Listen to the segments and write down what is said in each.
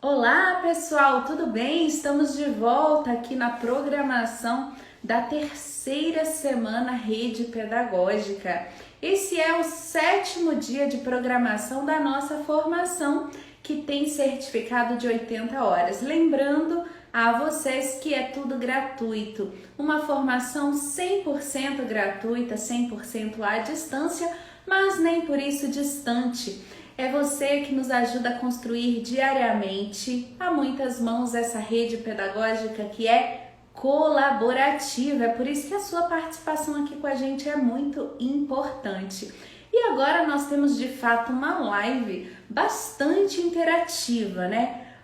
Olá, pessoal, tudo bem? Estamos de volta aqui na programação da terceira semana Rede Pedagógica. Esse é o sétimo dia de programação da nossa formação, que tem certificado de 80 horas. Lembrando a vocês que é tudo gratuito, uma formação 100% gratuita, 100% à distância, mas nem por isso distante. É você que nos ajuda a construir diariamente, a muitas mãos, essa rede pedagógica que é colaborativa. É por isso que a sua participação aqui com a gente é muito importante. E agora nós temos de fato uma live bastante interativa, né?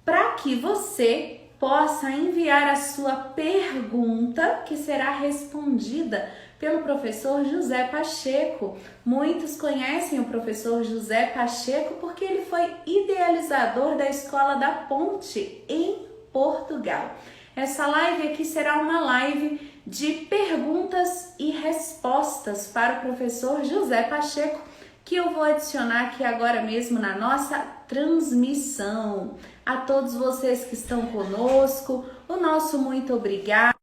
Para que você possa enviar a sua pergunta, que será respondida pelo professor José Pacheco. Muitos conhecem o professor José Pacheco porque ele foi idealizador da Escola da Ponte em Portugal. Essa live aqui será uma live de perguntas e respostas para o professor José Pacheco, que eu vou adicionar aqui agora mesmo na nossa transmissão. A todos vocês que estão conosco, o nosso muito obrigado.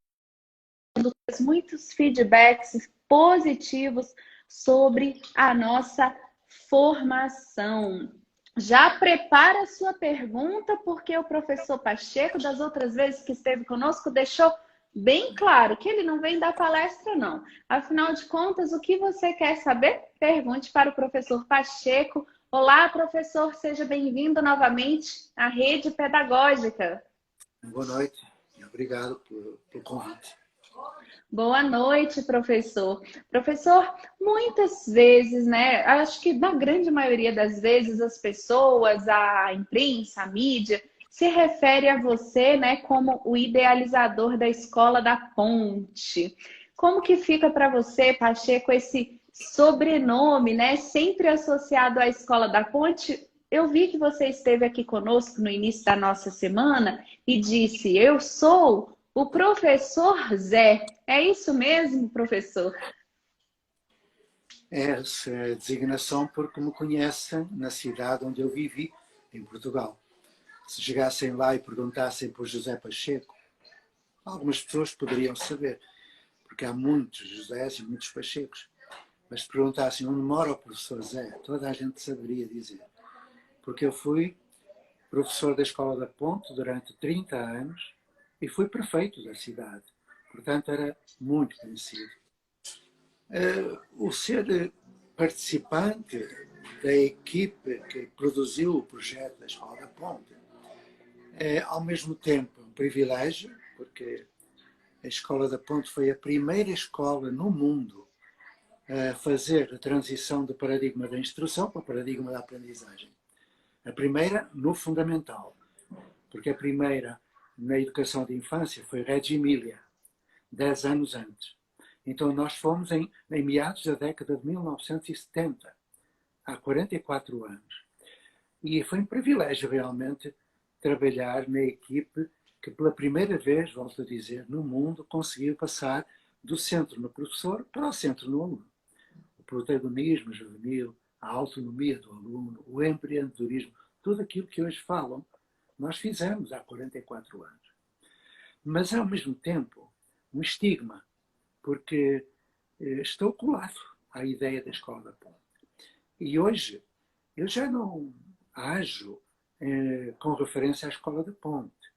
Muitos feedbacks positivos sobre a nossa formação. Já prepara a sua pergunta, porque o professor Pacheco, das outras vezes que esteve conosco, deixou bem claro que ele não vem dar palestra, não. Afinal de contas, o que você quer saber? Pergunte para o professor Pacheco. Olá, professor, seja bem-vindo novamente à Rede Pedagógica. Boa noite e obrigado pelo convite. Boa noite, professor. Professor, muitas vezes, né? Acho que na grande maioria das vezes as pessoas, a imprensa, a mídia, se refere a você, né, como o idealizador da Escola da Ponte. Como que fica para você, Pacheco, esse sobrenome, né, sempre associado à Escola da Ponte? Eu vi que você esteve aqui conosco no início da nossa semana e disse: "Eu sou o professor Zé". É isso mesmo, professor? É a designação porque me conhecem na cidade onde eu vivi, em Portugal. Se chegassem lá e perguntassem por José Pacheco, algumas pessoas poderiam saber, porque há muitos Josés e muitos Pachecos. Mas se perguntassem onde mora o professor Zé, toda a gente saberia dizer. Porque eu fui professor da Escola da Ponte durante 30 anos e fui prefeito da cidade. Portanto, era muito conhecido. O ser participante da equipe que produziu o projeto da Escola da Ponte é, ao mesmo tempo, um privilégio, porque a Escola da Ponte foi a primeira escola no mundo a fazer a transição do paradigma da instrução para o paradigma da aprendizagem. A primeira no fundamental, porque a primeira na educação de infância foi Reggio Emilia, 10 anos antes. Então nós fomos em meados da década de 1970, há 44 anos. E foi um privilégio realmente trabalhar na equipe que pela primeira vez, volto a dizer, no mundo conseguiu passar do centro no professor para o centro no aluno. O protagonismo juvenil, a autonomia do aluno, o empreendedorismo, tudo aquilo que hoje falam, nós fizemos há 44 anos. Mas, ao mesmo tempo, um estigma, porque estou colado à ideia da Escola da Ponte. E hoje eu já não ajo com referência à Escola da Ponte.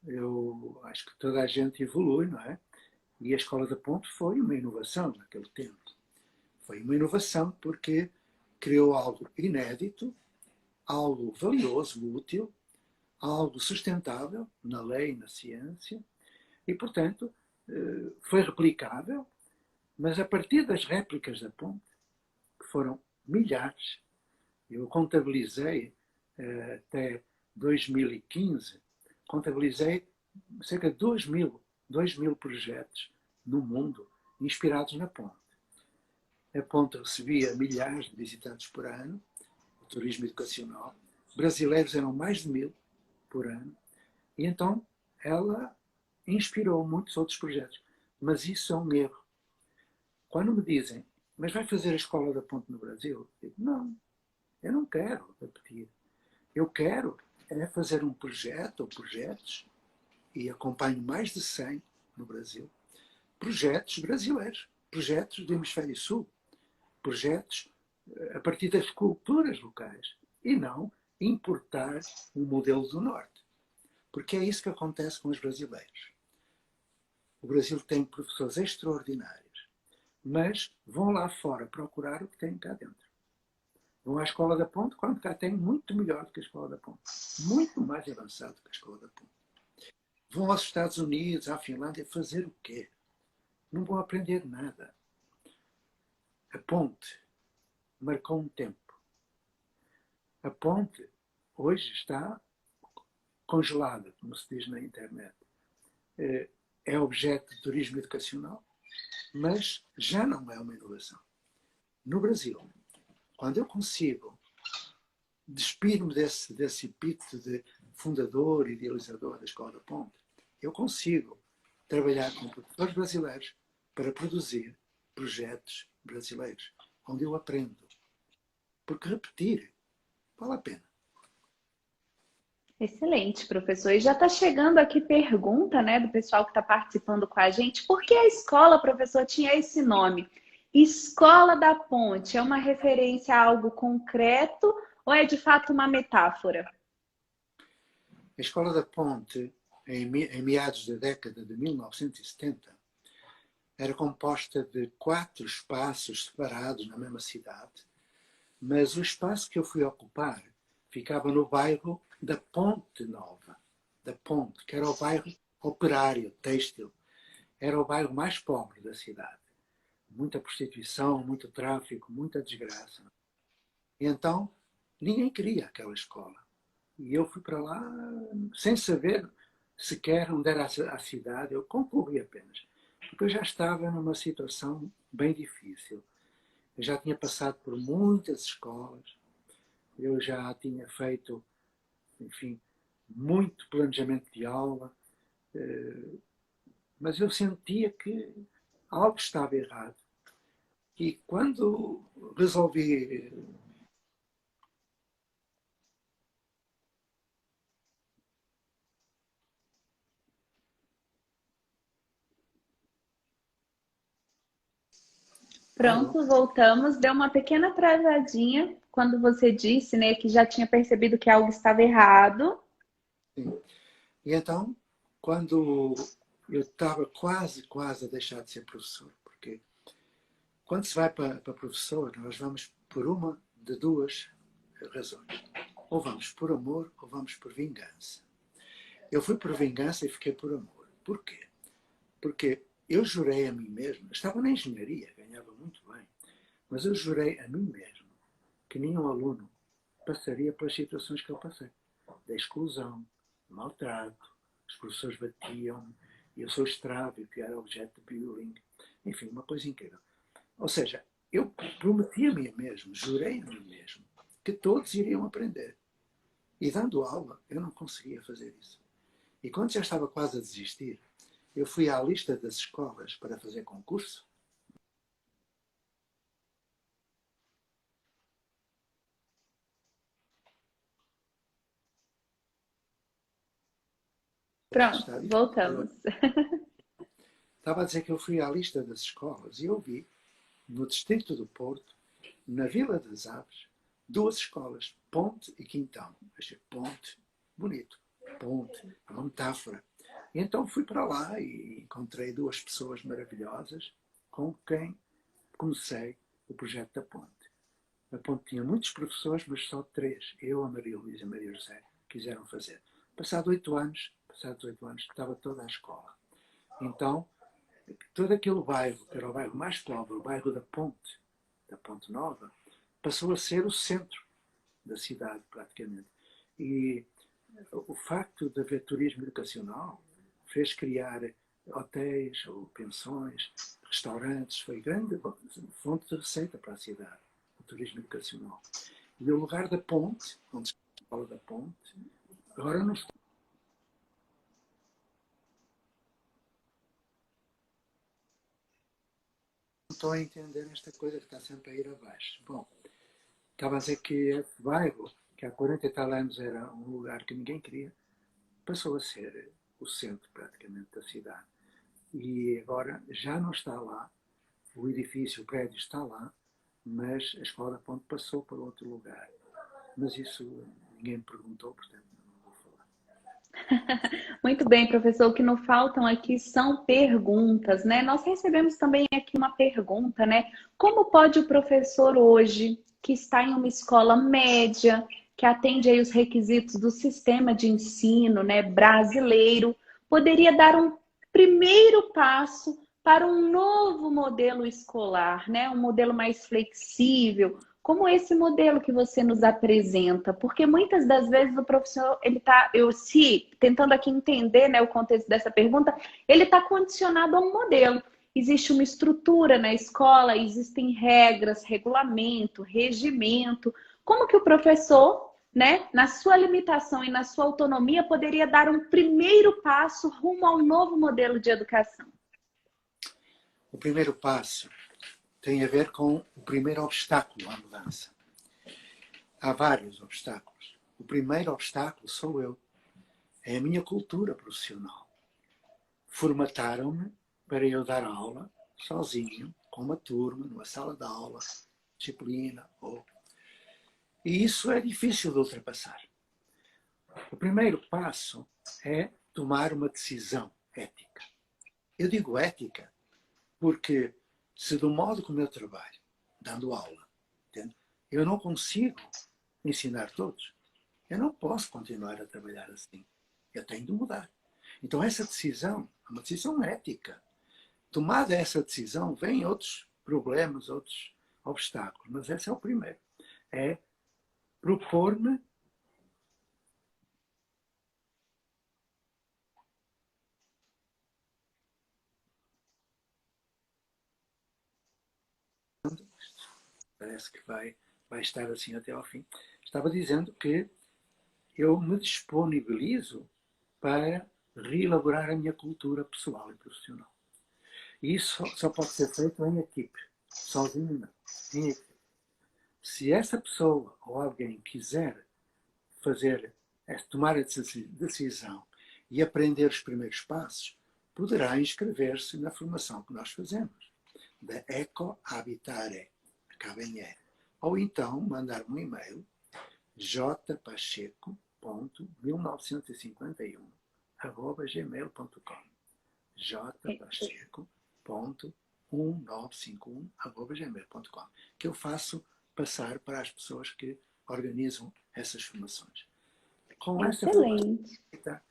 Eu acho que toda a gente evolui, não é? E a Escola da Ponte foi uma inovação naquele tempo. Foi uma inovação porque criou algo inédito, algo valioso, útil, algo sustentável na lei e na ciência, e, portanto, foi replicável, mas a partir das réplicas da Ponte, que foram milhares, eu contabilizei até 2015, contabilizei cerca de 2.000 projetos no mundo inspirados na Ponte. A Ponte recebia milhares de visitantes por ano, o turismo educacional. Brasileiros eram mais de 1.000 por ano. E então ela inspirou muitos outros projetos. Mas isso é um erro. Quando me dizem, mas vai fazer a Escola da Ponte no Brasil? Eu digo, não, eu não quero repetir. Eu quero é fazer um projeto ou projetos, e acompanho mais de 100 no Brasil, projetos brasileiros, projetos do Hemisfério Sul, projetos a partir das culturas locais, e não importar um modelo do Norte. Porque é isso que acontece com os brasileiros. O Brasil tem professores extraordinários, mas vão lá fora procurar o que tem cá dentro. Vão à Escola da Ponte, quando cá tem muito melhor do que a Escola da Ponte. Muito mais avançado do que a Escola da Ponte. Vão aos Estados Unidos, à Finlândia, fazer o quê? Não vão aprender nada. A Ponte marcou um tempo. A Ponte hoje está congelada, como se diz na internet. É objeto de turismo educacional, mas já não é uma inovação. No Brasil, quando eu consigo despir-me desse epíteto de fundador e idealizador da Escola da Ponte, eu consigo trabalhar com professores brasileiros para produzir projetos brasileiros, onde eu aprendo. Porque repetir vale a pena. Excelente, professor. E já está chegando aqui pergunta, né, do pessoal que está participando com a gente. Por que a escola, professor, tinha esse nome? Escola da Ponte é uma referência a algo concreto ou é de fato uma metáfora? A Escola da Ponte, em meados da década de 1970, era composta de 4 espaços separados na mesma cidade, mas o espaço que eu fui ocupar ficava no bairro da Ponte Nova, da Ponte, que era o bairro operário, têxtil. Era o bairro mais pobre da cidade. Muita prostituição, muito tráfico, muita desgraça. E então, ninguém queria aquela escola. E eu fui para lá sem saber sequer onde era a cidade. Eu concorri apenas. Porque eu já estava numa situação bem difícil. Eu já tinha passado por muitas escolas. Eu já tinha feito, enfim, muito planejamento de aula. Mas eu sentia que algo estava errado. E quando resolvi. Alô? Pronto, voltamos. Deu uma pequena travadinha quando você disse, né, que já tinha percebido que algo estava errado. Sim. E então, quando eu estava quase a deixar de ser professor, porque quando se vai para professor, nós vamos por uma de duas razões. Ou vamos por amor ou vamos por vingança. Eu fui por vingança e fiquei por amor. Porquê? Porque eu jurei a mim mesmo, estava na engenharia, ganhava muito bem, mas eu jurei a mim mesmo que nenhum aluno passaria pelas situações que eu passei. Da exclusão, maltrato, os professores batiam-me, eu sou estrábico, que era objeto de bullying, enfim, uma coisa incrível. Ou seja, eu prometi a mim mesmo, jurei a mim mesmo, que todos iriam aprender. E dando aula, eu não conseguia fazer isso. E quando já estava quase a desistir, eu fui à lista das escolas para fazer concurso. Pronto, Está visto? voltamos. Estava a dizer que eu fui à lista das escolas e eu vi, no distrito do Porto, na Vila das Aves, 2 escolas, Ponte e Quintão. Achei Ponte, bonito. Ponte, é uma metáfora. E então fui para lá e encontrei 2 pessoas maravilhosas com quem comecei o projeto da Ponte. A Ponte tinha muitos professores, mas só 3, eu, a Maria Luísa e a Maria José, quiseram fazer. Passados 8 anos, estava toda a escola. Então, todo aquele bairro, que era o bairro mais pobre, o bairro da Ponte Nova, passou a ser o centro da cidade, praticamente. E o facto de haver turismo educacional fez criar hotéis ou pensões, restaurantes, foi grande fonte de receita para a cidade, o turismo educacional. E o lugar da Ponte, onde se fala da Ponte, agora não estou a entender esta coisa que está sempre a ir abaixo. Bom, estava a dizer que esse bairro, que há 40 e tal anos era um lugar que ninguém queria, passou a ser o centro praticamente da cidade. E agora já não está lá, o edifício, o prédio está lá, mas a Escola da Ponte passou para outro lugar. Mas isso ninguém me perguntou, portanto não vou falar. Muito bem, professor. O que não faltam aqui são perguntas, né? Nós recebemos também aqui uma pergunta, né? Como pode o professor hoje, que está em uma escola média, que atende aí os requisitos do sistema de ensino, né, brasileiro, poderia dar um primeiro passo para um novo modelo escolar, né? Um modelo mais flexível, como esse modelo que você nos apresenta, porque muitas das vezes o professor, ele está, tentando aqui entender, né, o contexto dessa pergunta, ele está condicionado a um modelo. Existe uma estrutura na escola, existem regras, regulamento, regimento. Como que o professor, né, na sua limitação e na sua autonomia, poderia dar um primeiro passo rumo ao novo modelo de educação? O primeiro passo tem a ver com o primeiro obstáculo à mudança. Há vários obstáculos. O primeiro obstáculo sou eu. É a minha cultura profissional. Formataram-me para eu dar aula sozinho, com uma turma, numa sala de aula, disciplina. E isso é difícil de ultrapassar. O primeiro passo é tomar uma decisão ética. Eu digo ética porque se do modo como eu trabalho, dando aula, entende? Eu não consigo ensinar todos, eu não posso continuar a trabalhar assim. Eu tenho de mudar. Então essa decisão é uma decisão ética. Tomada essa decisão, vêm outros problemas, outros obstáculos, mas esse é o primeiro. É propor-me parece que vai estar assim até ao fim. Estava dizendo que eu me disponibilizo para reelaborar a minha cultura pessoal e profissional. E isso só pode ser feito em equipe, sozinho não, em equipe. Se essa pessoa ou alguém quiser tomar essa decisão e aprender os primeiros passos, poderá inscrever-se na formação que nós fazemos, da Eco Habitare, acaba em E. Ou então mandar um e-mail jpacheco.1951@gmail.com jpacheco.1951@gmail.com que eu faço passar para as pessoas que organizam essas formações. Com essa Excelente. ferramenta,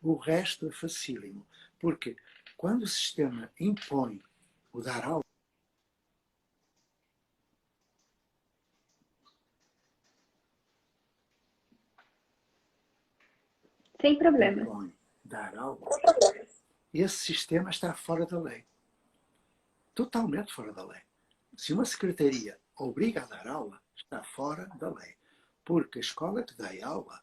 o resto é facílimo, porque quando o sistema impõe o dar aula, Sem problema. impõe dar aula, esse sistema está fora da lei. Totalmente fora da lei. Se uma secretaria obriga a dar aula, está fora da lei. Porque a escola que dá aula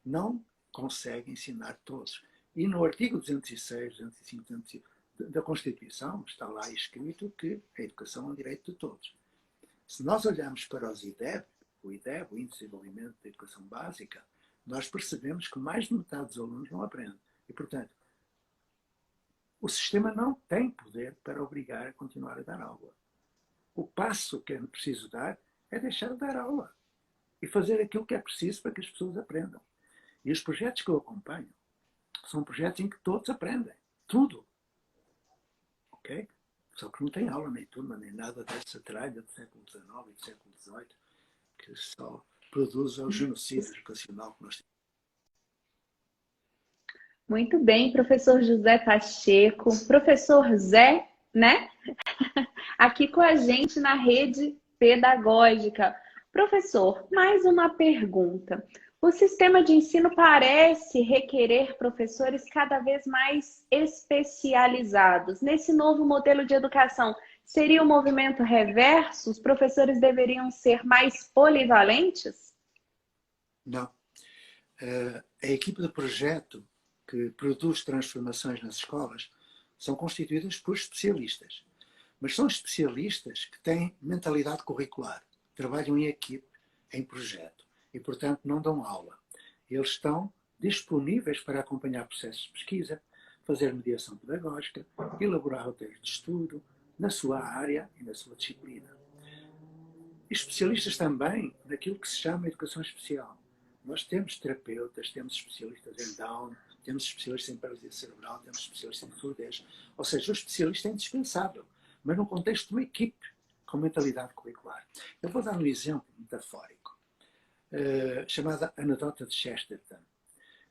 não consegue ensinar todos. E no artigo 206, 205 da Constituição está lá escrito que a educação é um direito de todos. Se nós olharmos para os IDEB, o Índice de Desenvolvimento da Educação Básica, nós percebemos que mais de metade dos alunos não aprende. E, portanto, o sistema não tem poder para obrigar a continuar a dar aula. O passo que é preciso dar é deixar de dar aula e fazer aquilo que é preciso para que as pessoas aprendam. E os projetos que eu acompanho são projetos em que todos aprendem. Tudo. Ok? Só que não tem aula, nem turma, nem nada dessa tralha do século XIX e do século XVIII que só produz o genocídio educacional que nós temos. Muito bem, professor José Pacheco. Professor Zé, né? Aqui com a gente na rede pedagógica. Professor, mais uma pergunta. O sistema de ensino parece requerer professores cada vez mais especializados. Nesse novo modelo de educação, seria o movimento reverso? Os professores deveriam ser mais polivalentes? Não. A equipe de projeto que produz transformações nas escolas são constituídas por especialistas. Mas são especialistas que têm mentalidade curricular, trabalham em equipe, em projeto. e, portanto, não dão aula. Eles estão disponíveis para acompanhar processos de pesquisa, fazer mediação pedagógica, elaborar roteiros de estudo na sua área e na sua disciplina. E especialistas também naquilo que se chama educação especial. Nós temos terapeutas, temos especialistas em Down, temos especialistas em paralisia cerebral, temos especialistas em surdez. Ou seja, o especialista é indispensável, mas num contexto de uma equipe com mentalidade curricular. Eu vou dar um exemplo metafórico, chamada anedota de Chesterton.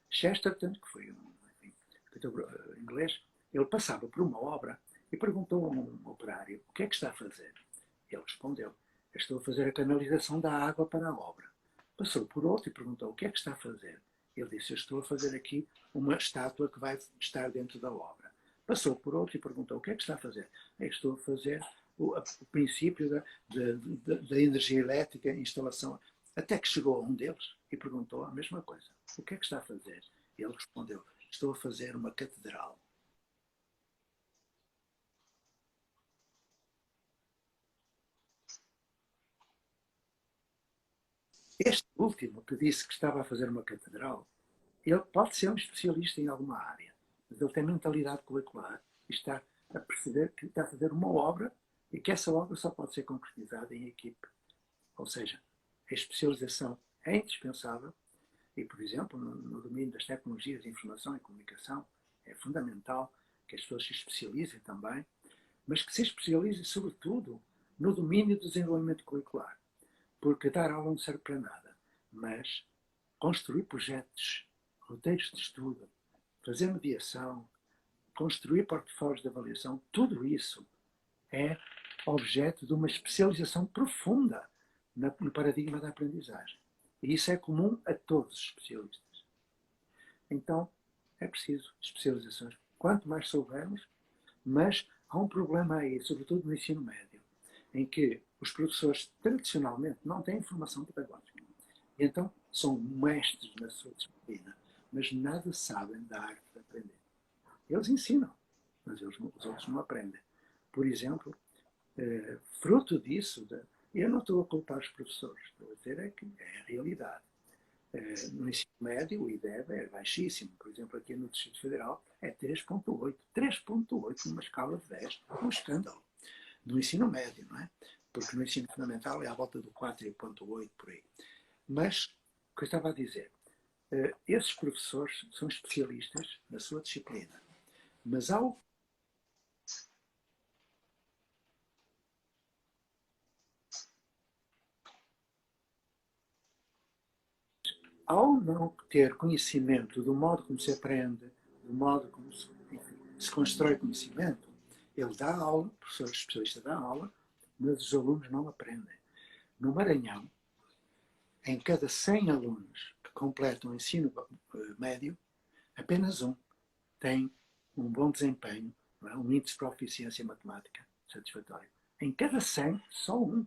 Chesterton, que foi um escritor inglês, ele passava por uma obra e perguntou a um operário: o que é que está a fazer? Ele respondeu: estou a fazer a canalização da água para a obra. Passou por outro e perguntou: o que é que está a fazer? Ele disse: eu estou a fazer aqui uma estátua que vai estar dentro da obra. Passou por outro e perguntou: o que é que está a fazer? Estou a fazer o princípio da energia elétrica, instalação. Até que chegou a um deles e perguntou a mesma coisa: o que é que está a fazer? Ele respondeu: estou a fazer uma catedral. Este último, que disse que estava a fazer uma catedral, ele pode ser um especialista em alguma área, mas ele tem mentalidade curricular e está a perceber que está a fazer uma obra e que essa obra só pode ser concretizada em equipe. Ou seja, a especialização é indispensável e, por exemplo, no domínio das tecnologias de informação e comunicação, é fundamental que as pessoas se especializem também, mas que se especializem, sobretudo, no domínio do desenvolvimento curricular. Porque dar aula não serve para nada, mas construir projetos, roteiros de estudo, fazer mediação, construir portfólios de avaliação, tudo isso é objeto de uma especialização profunda no paradigma da aprendizagem. E isso é comum a todos os especialistas. Então, é preciso especializações. Quanto mais soubermos, mas há um problema aí, sobretudo no ensino médio, em que os professores tradicionalmente não têm formação pedagógica. E então são mestres na sua disciplina, mas nada sabem da arte de aprender. Eles ensinam, mas os outros não aprendem. Por exemplo, fruto disso, eu não estou a culpar os professores, estou a dizer é que é a realidade. No ensino médio, o IDEB é baixíssimo. Por exemplo, aqui no Distrito Federal é 3,8. 3,8 numa escala de 10, um escândalo. No ensino médio, não é? Porque no ensino fundamental é à volta do 4,8 por aí. Mas, o que eu estava a dizer, esses professores são especialistas na sua disciplina. Mas ao não ter conhecimento do modo como se aprende, do modo como se constrói conhecimento, ele dá aula, o professor especialista dá aula, mas os alunos não aprendem. No Maranhão, em cada 100 alunos que completam o ensino médio, apenas um tem um bom desempenho, um índice de proficiência matemática satisfatório. Em cada 100, só um.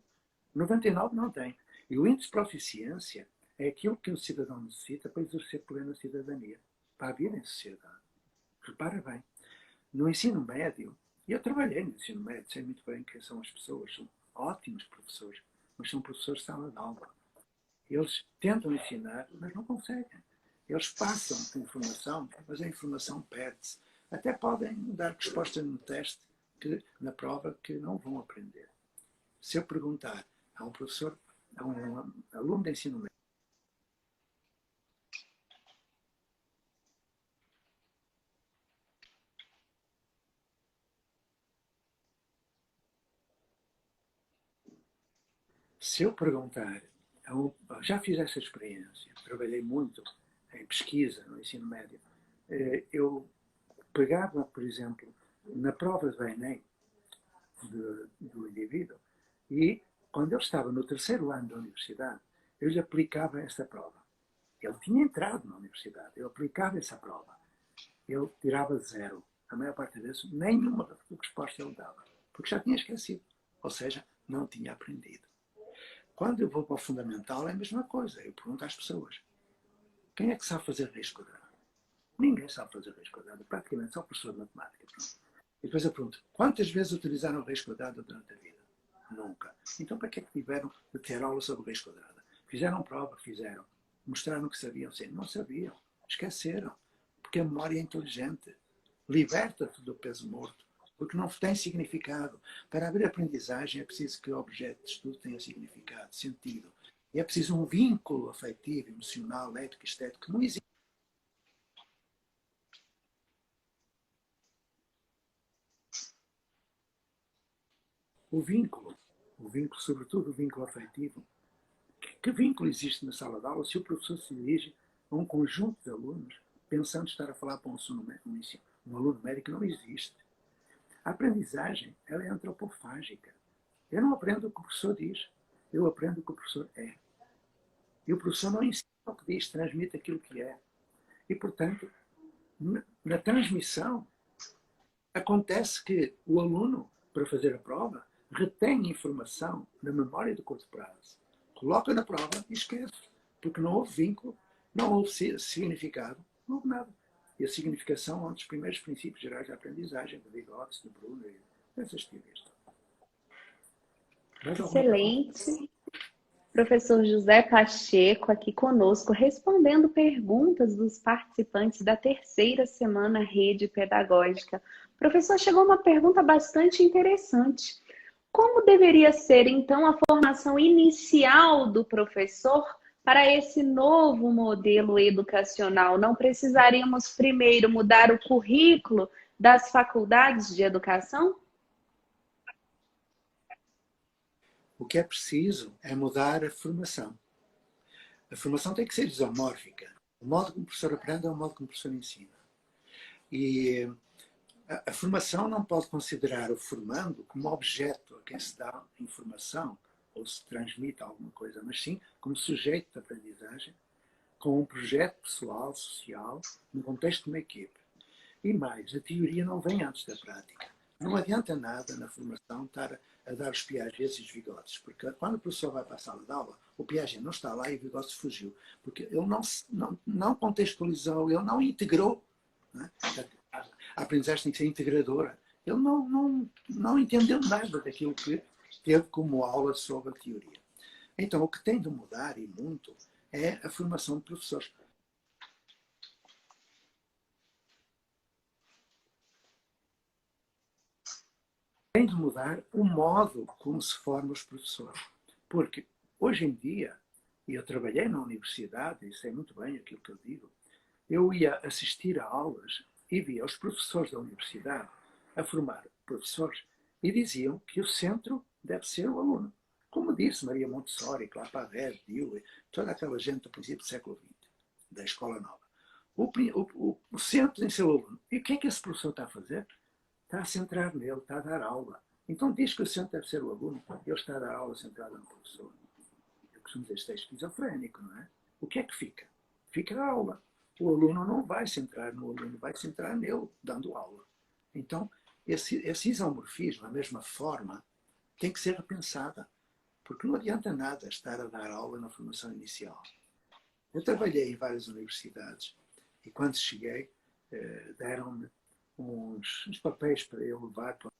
99 não tem. E o índice de proficiência é aquilo que o cidadão necessita para exercer plena cidadania, para a vida em sociedade. Repara bem, no ensino médio, e eu trabalhei no ensino médio, sei muito bem quem são as pessoas, são ótimos professores, mas são professores de sala de aula. Eles tentam ensinar, mas não conseguem. Eles passam a informação, mas a informação perde-se. Até podem dar resposta no teste, na prova, que não vão aprender. Se eu perguntar a um professor, a um aluno de ensino médio, se eu perguntar, já fiz essa experiência, trabalhei muito em pesquisa no ensino médio, eu pegava, por exemplo, na prova do Enem do indivíduo e, quando ele estava no terceiro ano da universidade, eu lhe aplicava essa prova. Ele tinha entrado na universidade, eu aplicava essa prova. Ele tirava 0. A maior parte vezes, nenhuma resposta ele dava, porque já tinha esquecido. Ou seja, não tinha aprendido. Quando eu vou para o fundamental, é a mesma coisa. Eu pergunto às pessoas: quem é que sabe fazer raiz quadrada? Ninguém sabe fazer raiz quadrada, praticamente só o professor de matemática. E depois eu pergunto: quantas vezes utilizaram raiz quadrada durante a vida? Nunca. Então para que é que tiveram de ter aula sobre raiz quadrada? Fizeram prova, fizeram. Mostraram que sabiam, sim. Não sabiam. Esqueceram. Porque a memória é inteligente. Liberta-te do peso morto. Porque não tem significado. Para haver aprendizagem é preciso que o objeto de estudo tenha significado, sentido. E é preciso um vínculo afetivo, emocional, ético, estético, que não existe. O vínculo, sobretudo o vínculo afetivo. Que vínculo existe na sala de aula se o professor se dirige a um conjunto de alunos pensando estar a falar para um aluno médico? Não existe. A aprendizagem ela é antropofágica. Eu não aprendo o que o professor diz, eu aprendo o que o professor é. E o professor não ensina o que diz, transmite aquilo que é. E, portanto, na transmissão, acontece que o aluno, para fazer a prova, retém informação na memória de curto prazo, coloca na prova e esquece, porque não houve vínculo, não houve significado, não houve nada. E a significação é um dos primeiros princípios gerais da aprendizagem, de Vygotsky, de Brunner, dessas teorias. Excelente. Professor José Pacheco aqui conosco, respondendo perguntas dos participantes da terceira semana Rede Pedagógica. Professor, chegou uma pergunta bastante interessante. Como deveria ser, então, a formação inicial do professor para esse novo modelo educacional? Não precisaríamos primeiro mudar o currículo das faculdades de educação? O que é preciso é mudar a formação. A formação tem que ser isomórfica. O modo como o professor aprende é o modo como o professor ensina. E a formação não pode considerar o formando como objeto a quem se dá informação ou se transmite alguma coisa, mas sim como sujeito de aprendizagem, com um projeto pessoal, social, no contexto de uma equipe. E mais, a teoria não vem antes da prática. Não adianta nada na formação estar a dar os Piagets e os Vygotsky, porque quando o professor vai para a sala de aula, o Piaget não está lá e o Vygotsky fugiu, porque ele não contextualizou, ele não integrou. Né? A aprendizagem tem que ser integradora. Ele não entendeu nada daquilo que teve como aula sobre a teoria. Então, o que tem de mudar, e muito, é a formação de professores. Tem de mudar o modo como se forma os professores. Porque, hoje em dia, e eu trabalhei na universidade, e sei muito bem aquilo que eu digo, eu ia assistir a aulas e via os professores da universidade a formar professores e diziam que o centro deve ser o aluno. Como disse Maria Montessori, Claparède, Dewey, toda aquela gente do princípio do século XX, da Escola Nova. O centro tem que ser o aluno. E o que é que esse professor está a fazer? Está a centrar nele, está a dar aula. Então diz que o centro deve ser o aluno, ele está a dar aula centrada no professor. Eu costumo dizer, isto é esquizofrénico, não é? O que é que fica? Fica a aula. O aluno não vai centrar no aluno, vai centrar nele, dando aula. Então, esse isomorfismo, a mesma forma, tem que ser repensada. Porque não adianta nada estar a dar aula na formação inicial. Eu trabalhei em várias universidades e quando cheguei, deram-me uns papéis para eu levar para.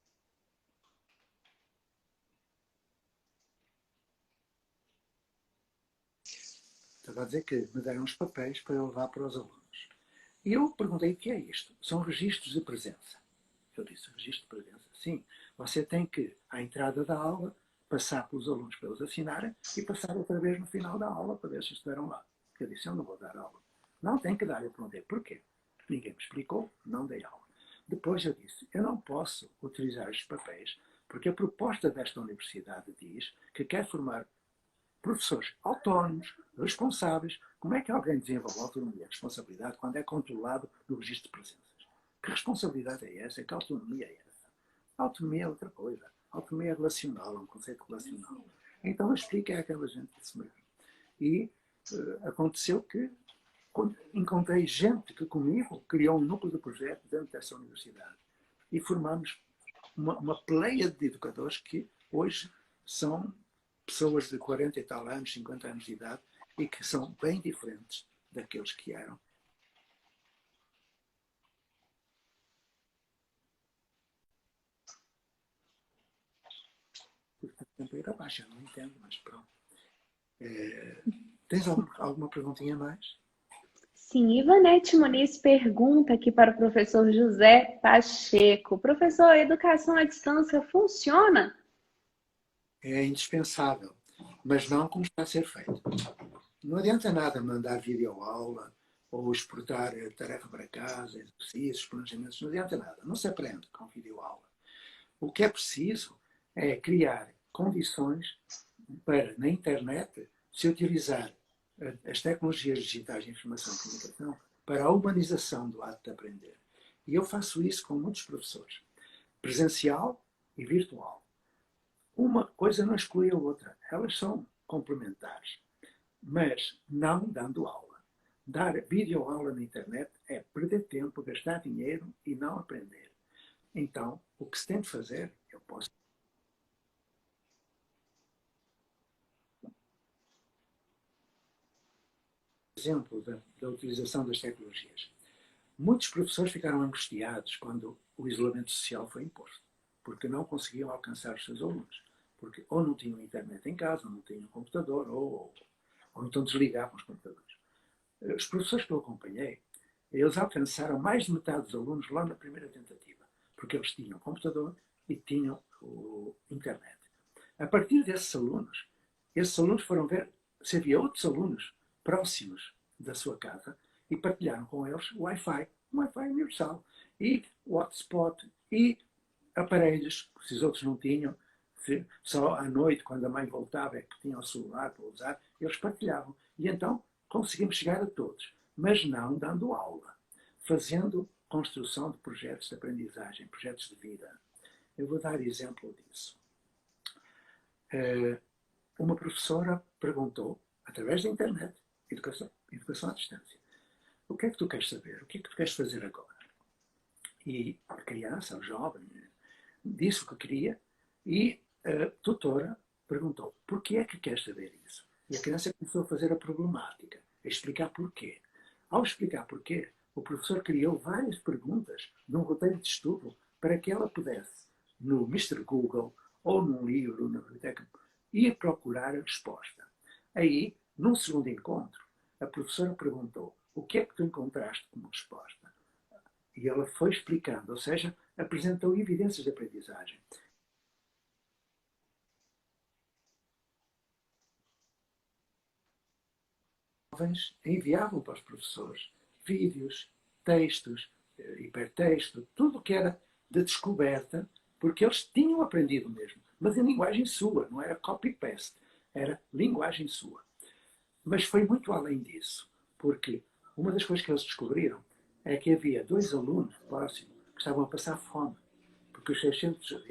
Estava a dizer que me deram uns papéis para eu levar para os alunos. E eu perguntei o que é isto. São registros de presença. Eu disse, registro de presença. Sim, você tem que, à entrada da aula, passar pelos alunos para eles assinarem e passar outra vez no final da aula para ver se estiveram lá. Eu disse, eu não vou dar aula. Não tem que dar. Eu perguntei, porquê? Ninguém me explicou, não dei aula. Depois eu disse, eu não posso utilizar estes papéis porque a proposta desta universidade diz que quer formar professores autónomos, responsáveis. Como é que alguém desenvolve autonomia e responsabilidade quando é controlado no registro de presenças? Que responsabilidade é essa? Que autonomia é essa? A autonomia é outra coisa. A autonomia é relacional, é um conceito relacional. Então eu expliquei àquela gente isso mesmo. E aconteceu que encontrei gente que comigo criou um núcleo de projeto dentro dessa universidade. E formamos uma pleia de educadores que hoje são pessoas de 40 e tal anos, 50 anos de idade, e que são bem diferentes daqueles que eram. O tempo ir abaixo, eu não entendo, mas pronto. Tens alguma perguntinha mais? Sim, Ivanete Muniz pergunta aqui para o professor José Pacheco. Professor, a educação à distância funciona? É indispensável, mas não como está a ser feito. Não adianta nada mandar videoaula ou exportar tarefa para casa, exercícios, planejamentos, não adianta nada. Não se aprende com videoaula. O que é preciso é criar condições para, na internet, se utilizar as tecnologias digitais de informação e comunicação para a humanização do ato de aprender. E eu faço isso com muitos professores, presencial e virtual. Uma coisa não exclui a outra, elas são complementares, mas não dando aula. Dar videoaula na internet é perder tempo, gastar dinheiro e não aprender. Então, o que se tem de fazer, eu posso exemplo da utilização das tecnologias. Muitos professores ficaram angustiados quando o isolamento social foi imposto, porque não conseguiam alcançar os seus alunos, porque ou não tinham internet em casa, ou não tinham computador, ou então desligavam os computadores. Os professores que eu acompanhei, eles alcançaram mais de metade dos alunos lá na primeira tentativa, porque eles tinham computador e tinham internet. A partir esses alunos foram ver se havia outros alunos próximos da sua casa e partilharam com eles o Wi-Fi, um Wi-Fi universal, e o hotspot, e aparelhos, que os outros não tinham, só à noite, quando a mãe voltava, é que tinham o celular para usar, eles partilhavam. E então conseguimos chegar a todos, mas não dando aula, fazendo construção de projetos de aprendizagem, projetos de vida. Eu vou dar exemplo disso. Uma professora perguntou, através da internet, educação à distância, o que é que tu queres saber? O que é que tu queres fazer agora? E a criança, o jovem, disse o que queria e a tutora perguntou, porquê é que queres saber isso? E a criança começou a fazer a problemática, a explicar porquê. Ao explicar porquê, o professor criou várias perguntas num roteiro de estudo para que ela pudesse, no Mr. Google ou num livro, na biblioteca, ir procurar a resposta. Aí, num segundo encontro, a professora perguntou, o que é que tu encontraste como resposta? E ela foi explicando, ou seja, apresentou evidências de aprendizagem. Os jovens enviavam para os professores vídeos, textos, hipertexto, tudo o que era de descoberta, porque eles tinham aprendido mesmo, mas em linguagem sua, não era copy-paste, era linguagem sua. Mas foi muito além disso, porque uma das coisas que eles descobriram é que havia 2 alunos próximos que estavam a passar fome, porque os 600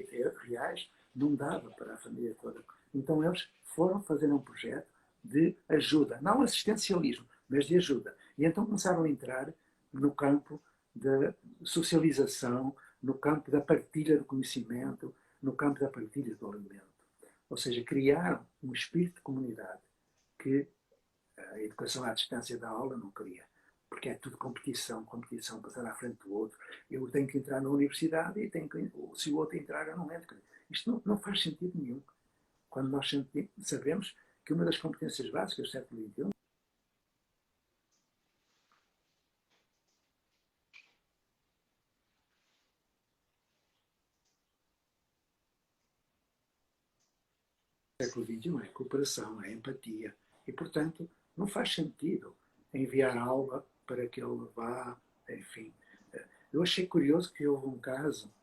reais não dava para a família toda. Então eles foram fazer um projeto de ajuda, não assistencialismo, mas de ajuda. E então começaram a entrar no campo da socialização, no campo da partilha do conhecimento, no campo da partilha do alimento. Ou seja, criaram um espírito de comunidade que a educação à distância da aula não cria. Porque é tudo competição, passar à frente do outro. Eu tenho que entrar na universidade e se o outro entrar, eu não entro. Isto não faz sentido nenhum. Quando nós sabemos que uma das competências básicas do século XXI século XXI é cooperação, é empatia. E, portanto, não faz sentido enviar aula para que ele vá, enfim. Eu achei curioso que houve um caso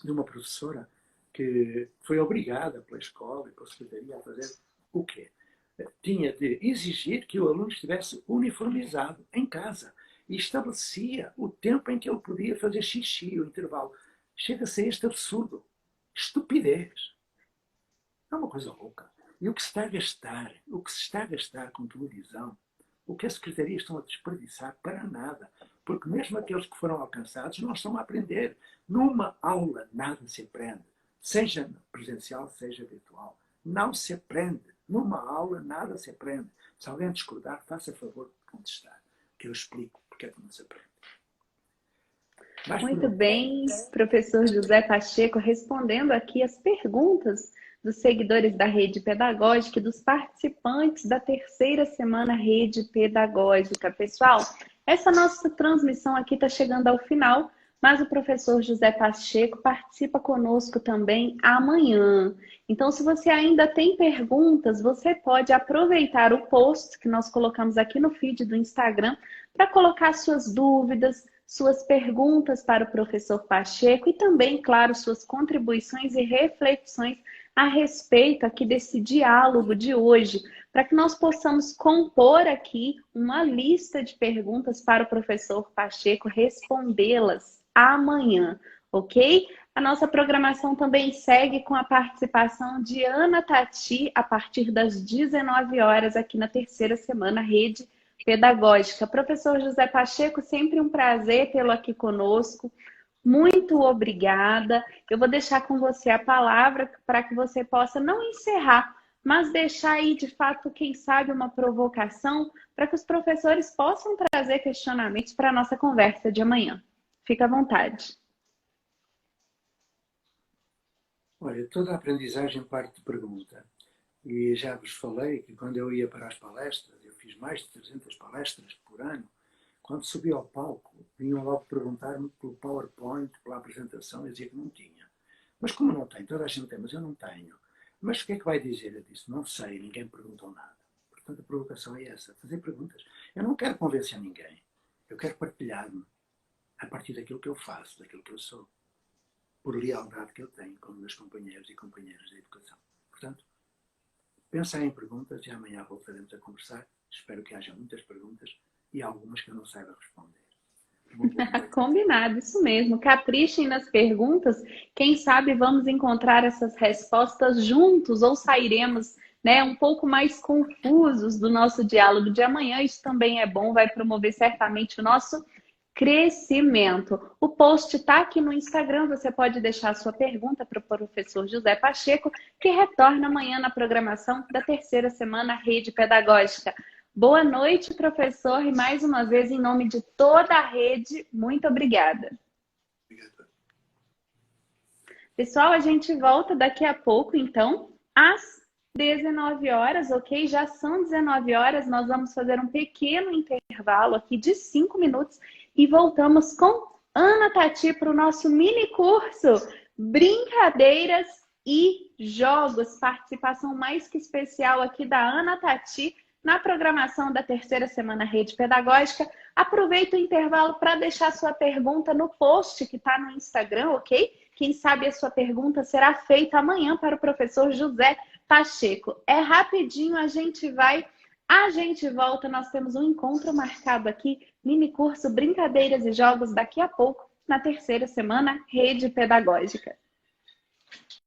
de uma professora que foi obrigada pela escola e pela secretaria a fazer o quê? Tinha de exigir que o aluno estivesse uniformizado em casa e estabelecia o tempo em que ele podia fazer xixi, o intervalo. Chega-se a este absurdo. Estupidez. É uma coisa louca. E o que se está a gastar com televisão, o que as secretarias estão a desperdiçar para nada. Porque mesmo aqueles que foram alcançados não estão a aprender. Numa aula nada se aprende. Seja presencial, seja virtual. Não se aprende. Numa aula nada se aprende. Se alguém discordar, faça favor de contestar. Que eu explico porque é que não se aprende. Muito bem, professor José Pacheco, respondendo aqui as perguntas dos seguidores da Rede Pedagógica e dos participantes da terceira semana Rede Pedagógica. Pessoal, essa nossa transmissão aqui está chegando ao final, mas o professor José Pacheco participa conosco também amanhã. Então, se você ainda tem perguntas, você pode aproveitar o post que nós colocamos aqui no feed do Instagram para colocar suas dúvidas, suas perguntas para o professor Pacheco e também, claro, suas contribuições e reflexões a respeito aqui desse diálogo de hoje, para que nós possamos compor aqui uma lista de perguntas para o professor Pacheco respondê-las amanhã, ok? A nossa programação também segue com a participação de Ana Tati a partir das 19 horas aqui na terceira semana Rede Pedagógica. Professor José Pacheco, sempre um prazer tê-lo aqui conosco. Muito obrigada. Eu vou deixar com você a palavra para que você possa não encerrar, mas deixar aí, de fato, quem sabe, uma provocação para que os professores possam trazer questionamentos para a nossa conversa de amanhã. Fica à vontade. Olha, toda a aprendizagem parte de pergunta. E já vos falei que quando eu ia para as palestras, eu fiz mais de 300 palestras por ano, quando subi ao palco, vinham logo perguntar-me pelo PowerPoint, pela apresentação, eu dizia que não tinha. Mas como não tenho? Toda a gente tem, mas eu não tenho. Mas o que é que vai dizer? Eu disse, não sei, ninguém perguntou nada. Portanto, a provocação é essa, fazer perguntas. Eu não quero convencer ninguém. Eu quero partilhar-me a partir daquilo que eu faço, daquilo que eu sou, por lealdade que eu tenho com meus companheiros e companheiras de educação. Portanto, pensem em perguntas e amanhã voltaremos a conversar. Espero que haja muitas perguntas e algumas que eu não saiba responder. Combinado, isso mesmo. Caprichem nas perguntas. Quem sabe vamos encontrar essas respostas juntos ou sairemos, né, um pouco mais confusos do nosso diálogo de amanhã. Isso também é bom, vai promover certamente o nosso crescimento. O post está aqui no Instagram, você pode deixar a sua pergunta para o professor José Pacheco, que retorna amanhã na programação da terceira semana Rede Pedagógica. Boa noite, professor, e mais uma vez, em nome de toda a rede, muito obrigada. Obrigado. Pessoal, a gente volta daqui a pouco, então, às 19 horas, ok? Já são 19 horas, nós vamos fazer um pequeno intervalo aqui de 5 minutos e voltamos com Ana Tati para o nosso mini curso Brincadeiras e Jogos. Participação mais que especial aqui da Ana Tati na programação da terceira semana Rede Pedagógica. Aproveita o intervalo para deixar sua pergunta no post que está no Instagram, ok? Quem sabe a sua pergunta será feita amanhã para o professor José Pacheco. É rapidinho, a gente volta. Nós temos um encontro marcado aqui, mini curso Brincadeiras e Jogos, daqui a pouco, na terceira semana Rede Pedagógica.